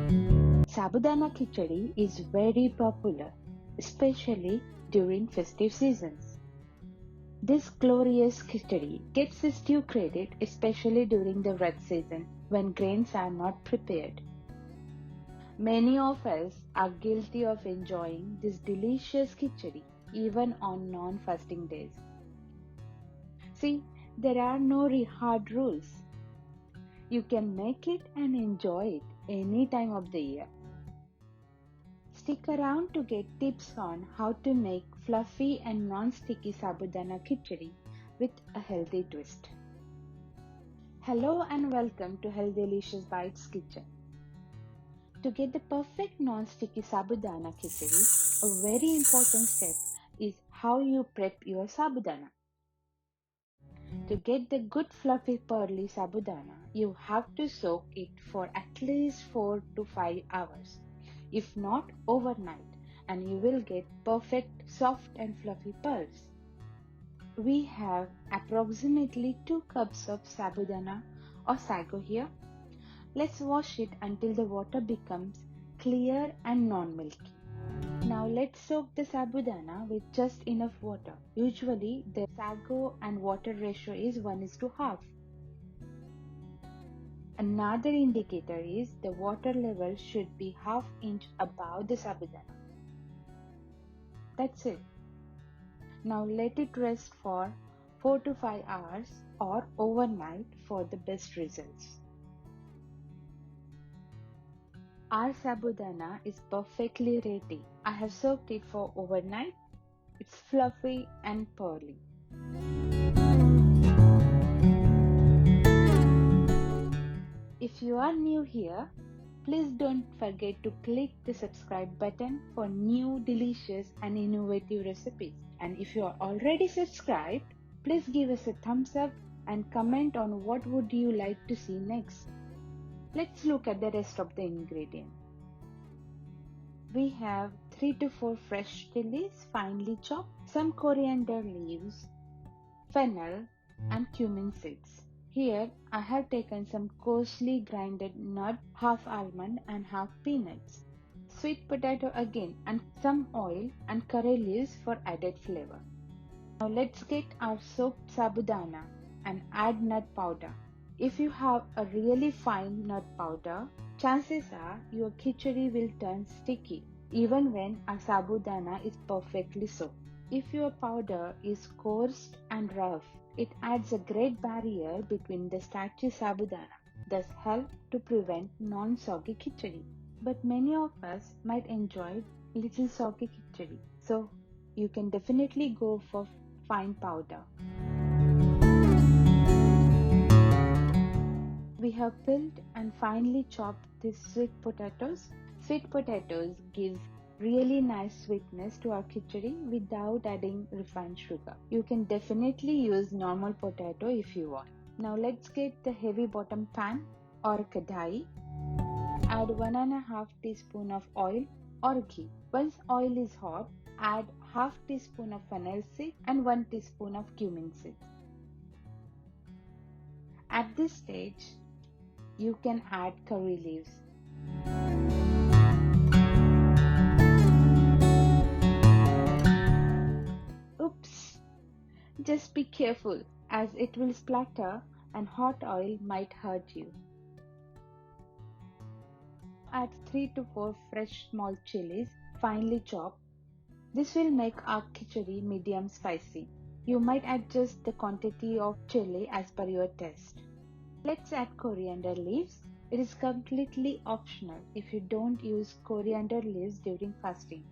Sabudana Khichdi is very popular, especially during festive seasons. This glorious khichdi gets its due credit especially during the vart season when grains are not prepared. Many of us are guilty of enjoying this delicious khichdi even on non-fasting days. See, there are no hard rules. You can make it and enjoy it any time of the year. Stick around to get tips on how to make fluffy and non-sticky sabudana khichdi with a healthy twist. Hello and welcome to Healthy Delicious Bites Kitchen. To get the perfect non-sticky sabudana khichdi, a very important step is how you prep your sabudana. To get the good fluffy pearly sabudana, you have to soak it for at least 4 to 5 hours, if not overnight, and you will get perfect soft and fluffy pearls. We have approximately 2 cups of sabudana or sago here. Let's wash it until the water becomes clear and non-milky. Now let's soak the sabudana with just enough water. Usually the sago and water ratio is 1:2. Another indicator is the water level should be ½ inch above the sabudana. That's it. Now let it rest for 4 to 5 hours or overnight for the best results. Our sabudana is perfectly ready. I have soaked it for overnight. It's fluffy and pearly. If you are new here, please don't forget to click the subscribe button for new delicious and innovative recipes. And if you are already subscribed, please give us a thumbs up and comment on what would you like to see next. Let's look at the rest of the ingredients. We have 3 to 4 fresh chilies finely chopped, some coriander leaves, fennel and cumin seeds. Here I have taken some coarsely grinded nut, half almond and half peanuts, sweet potato again, and some oil and curry leaves for added flavor. Now let's get our soaked sabudana and add nut powder. If you have a really fine nut powder, chances are your khichdi will turn sticky even when our sabudana is perfectly soaked. If your powder is coarse and rough, it adds a great barrier between the starchy sabudana, thus help to prevent non-soggy khichdi. But many of us might enjoy little soggy khichdi, so you can definitely go for fine powder. We have peeled and finely chopped these sweet potatoes. Sweet potatoes give really nice sweetness to our khichdi without adding refined sugar. You can definitely use normal potato if you want. Now let's get the heavy bottom pan or kadai. Add 1½ teaspoon of oil or ghee. Once oil is hot, add ½ teaspoon of fennel seed and 1 teaspoon of cumin seeds. At this stage, you can add curry leaves. Oops! Just be careful as it will splatter and hot oil might hurt you. Add 3 to 4 fresh small chilies finely chopped. This will make our khichdi medium spicy. You might adjust the quantity of chili as per your taste. Let's add coriander leaves. It is completely optional if you don't use coriander leaves during fasting.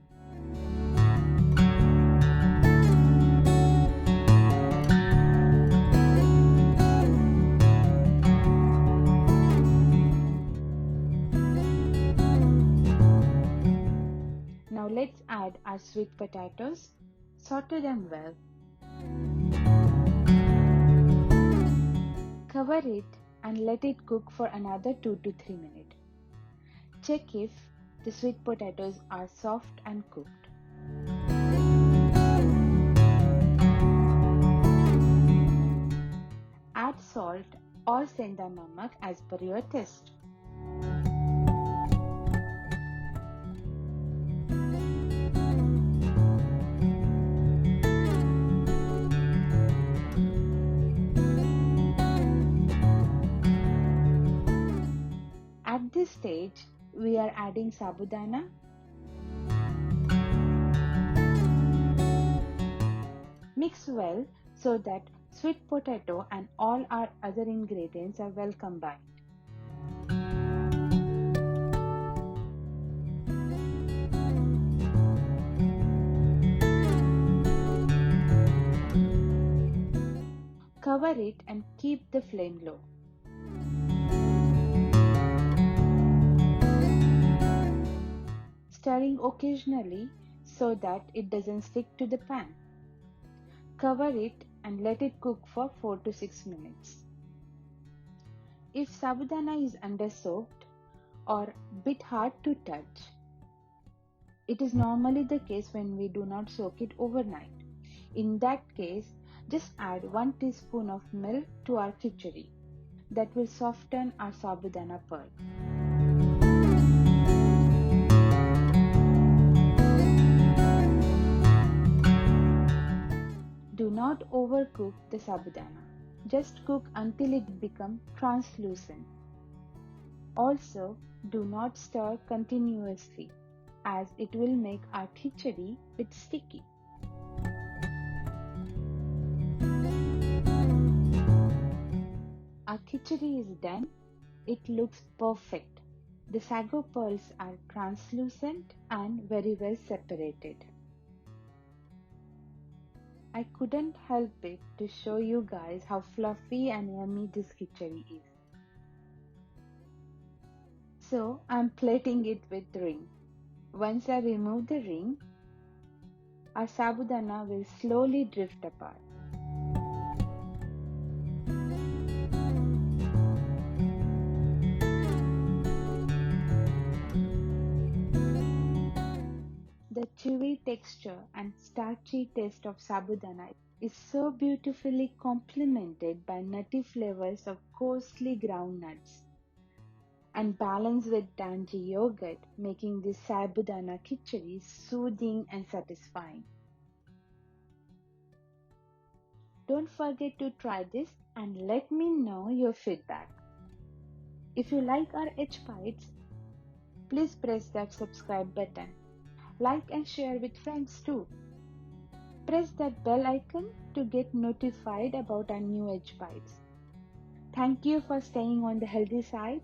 Now let's add our sweet potatoes. Saute them well. Cover it and let it cook for another 2 to 3 minutes. Check if the sweet potatoes are soft and cooked. Add salt or senda namak as per your taste. At this stage, we are adding sabudana, mix well so that sweet potato and all our other ingredients are well combined. Cover it and keep the flame low. Stirring occasionally so that it doesn't stick to the pan. Cover it and let it cook for 4 to 6 minutes. If sabudana is undersoaked or bit hard to touch, it is normally the case when we do not soak it overnight. In that case, just add 1 teaspoon of milk to our khichdi. That will soften our sabudana pearl. Do not overcook the sabudana. Just cook until it becomes translucent. Also, do not stir continuously as it will make our khichdi bit sticky. Our khichdi is done. It looks perfect. The sago pearls are translucent and very well separated. I couldn't help it to show you guys how fluffy and yummy this khichdi is. So I'm plating it with ring. Once I remove the ring, our sabudana will slowly drift apart. The chewy texture and starchy taste of sabudana is so beautifully complemented by nutty flavors of coarsely ground nuts and balanced with tangy yogurt, making this sabudana khichdi soothing and satisfying. Don't forget to try this and let me know your feedback. If you like our H bites, please press that subscribe button. Like and share with friends too. Press that bell icon to get notified about our new H bites. Thank you for staying on the healthy side.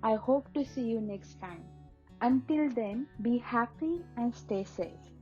I hope to see you next time. Until then, be happy and stay safe.